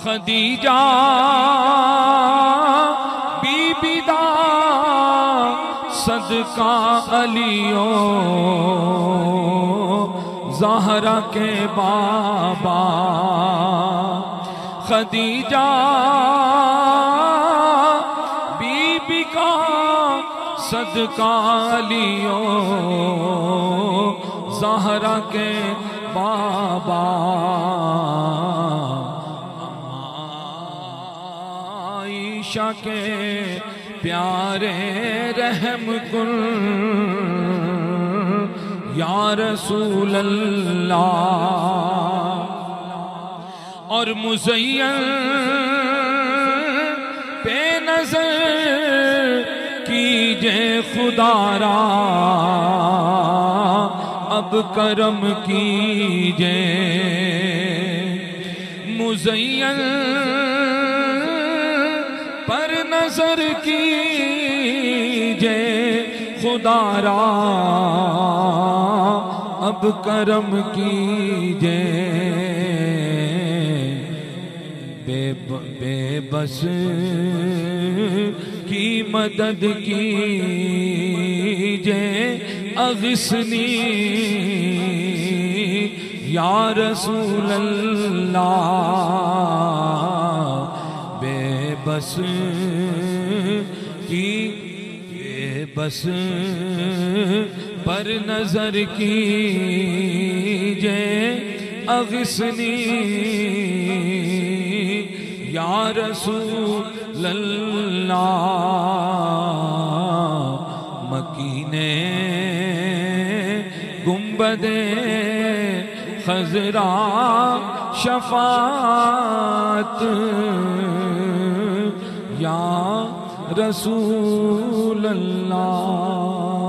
Khadija be be the صدقہ علیو زہرا کے بابا خدیجہ بی بی کا صدقہ علیو زہرا کے بابا عائشہ کے پیارے رحم کن یا رسول اللہ اور مزین پہ نظر کیجے خدا را اب کرم کیجے مزین پر نظر کیجے خدا را اب کرم کیجے بے بس کی مدد کیجے اغثنی یا رسول اللہ بے بس پر نظر کیجے اغثنی یا رسول اللہ مکینے گنبد خضرا شفاعت یا رسول اللہ